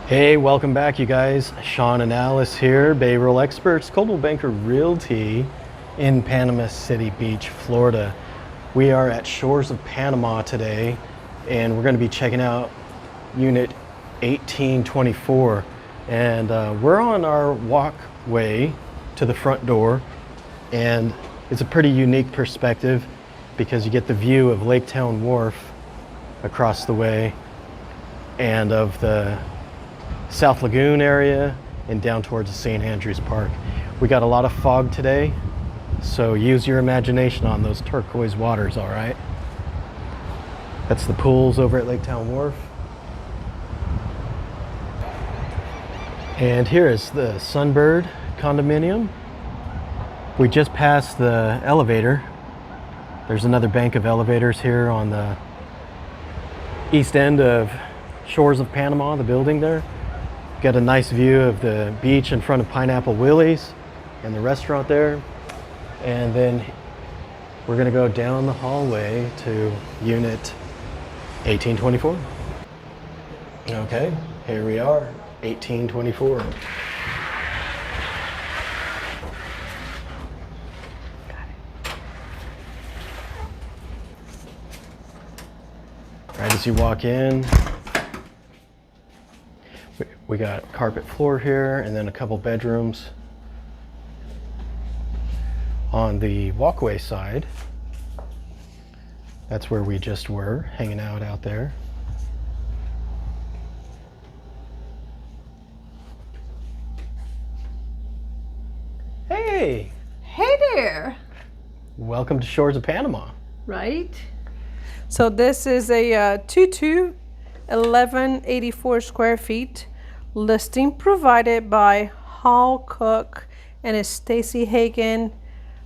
Hey, welcome back, you guys. Sean and Alice here, Behavioral Experts, Coldwell Banker Realty in Panama City Beach, Florida. We are at Shores of Panama today, and we're going to be checking out Unit 1824. And we're on our walkway to the front door, and it's a pretty unique perspective because you get the view of Lake Town Wharf across the way and of the South Lagoon area and down towards the St. Andrews Park. We got a lot of fog today, so use your imagination on those turquoise waters, all right? That's the pools over at Lake Town Wharf. And here is the Sunbird condominium. We just passed the elevator. There's another bank of elevators here on the east end of Shores of Panama, the building there. Got a nice view of the beach in front of Pineapple Willie's and the restaurant there. And then we're gonna go down the hallway to Unit 1824. Okay, here we are, 1824. Right as you walk in, we got carpet floor here and then a couple bedrooms. On the walkway side, that's where we just were, hanging out there. Hey! Hey there! Welcome to Shores of Panama. Right? So this is a 1184 square feet listing provided by Hall Cook and Stacey Hagin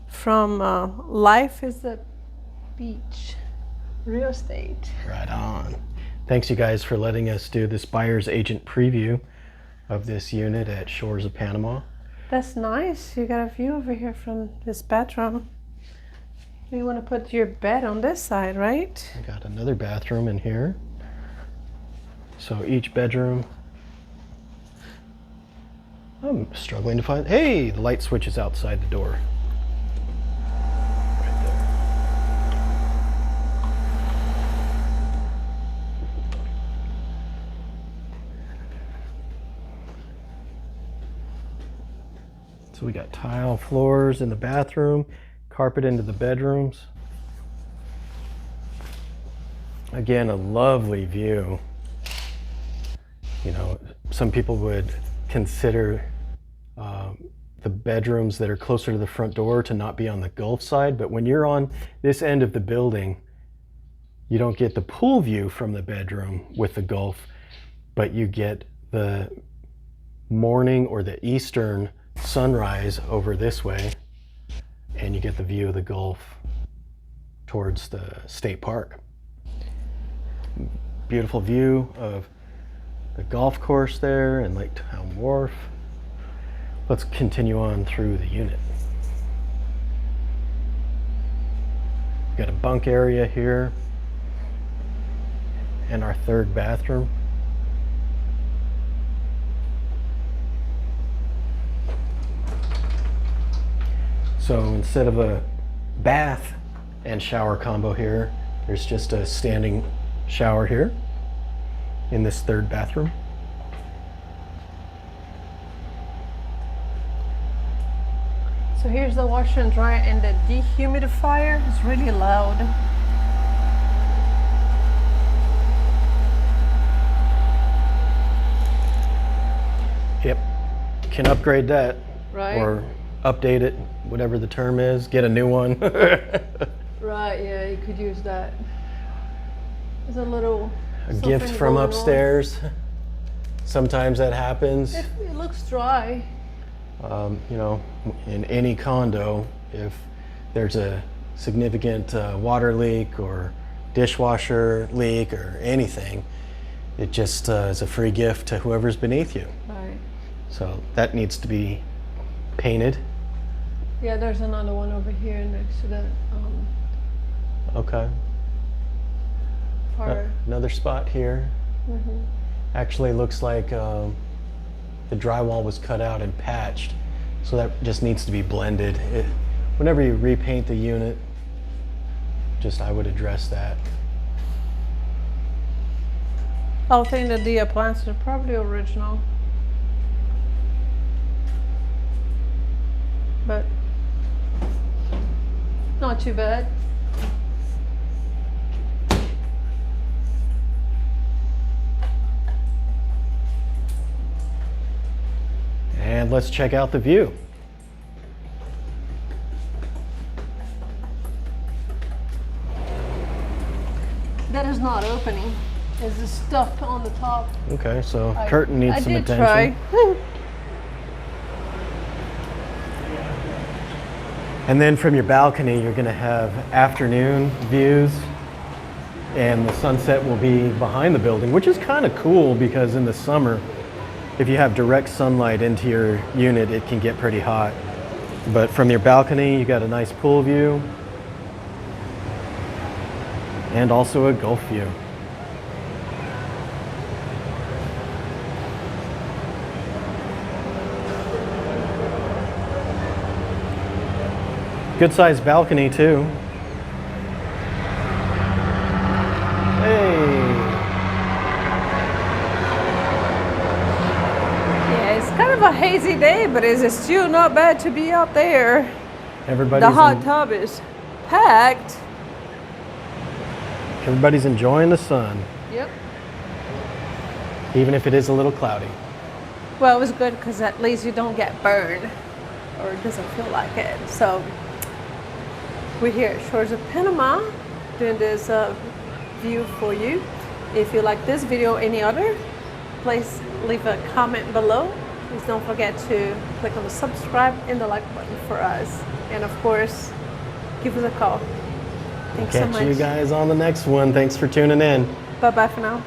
from Life is the Beach Real Estate. Right on. Thanks you guys for letting us do this buyer's agent preview of this unit at Shores of Panama. That's nice. You got a view over here from this bedroom. You want to put your bed on this side, right? I got another bathroom in here. So each bedroom, I'm struggling to find, hey, the light switch is outside the door. Right there. So we got tile floors in the bathroom, carpet into the bedrooms. Again, a lovely view. You know, some people would consider the bedrooms that are closer to the front door to not be on the Gulf side, but when you're on this end of the building, you don't get the pool view from the bedroom with the Gulf, but you get the morning or the eastern sunrise over this way, and you get the view of the Gulf towards the state park. Beautiful view of the golf course there and Lake Town Wharf. Let's continue on through the unit. We've got a bunk area here and our third bathroom. So instead of a bath and shower combo here, there's just a standing shower here in this third bathroom. So here's the washer and dryer and the dehumidifier. It's really loud. Yep, can upgrade that. Right. Or update it, whatever the term is, get a new one. Right, yeah, you could use that. There's a little A gift from upstairs. Sometimes that happens. It looks dry. You know, in any condo, if there's a significant water leak or dishwasher leak or anything, it just is a free gift to whoever's beneath you. Right. So that needs to be painted. Yeah, there's another one over here next to the Okay. part. Another spot here. Mm-hmm. Actually looks like the drywall was cut out and patched, so that just needs to be blended. Whenever you repaint the unit, I would address that. I think that the appliances are probably original. But not too bad. And let's check out the view. That is not opening. It's just stuffed on the top. Okay, so curtain needs some attention. I did try. And then from your balcony, you're going to have afternoon views, and the sunset will be behind the building, which is kind of cool because in the summer, if you have direct sunlight into your unit, it can get pretty hot. But from your balcony, you got a nice pool view and also a Gulf view. Good sized balcony too. Hey. Yeah, it's kind of a hazy day, but it's still not bad to be out there. Everybody's The hot tub is packed. Everybody's enjoying the sun, Yep. even if it is a little cloudy. Well, it was good because at least you don't get burned, or it doesn't feel like it. So we're here at Shores of Panama doing this view for you. If you like this video or any other, please leave a comment below. Please don't forget to click on the subscribe and the like button for us. And of course, give us a call. Thanks so much. Catch you guys on the next one. Thanks for tuning in. Bye-bye for now.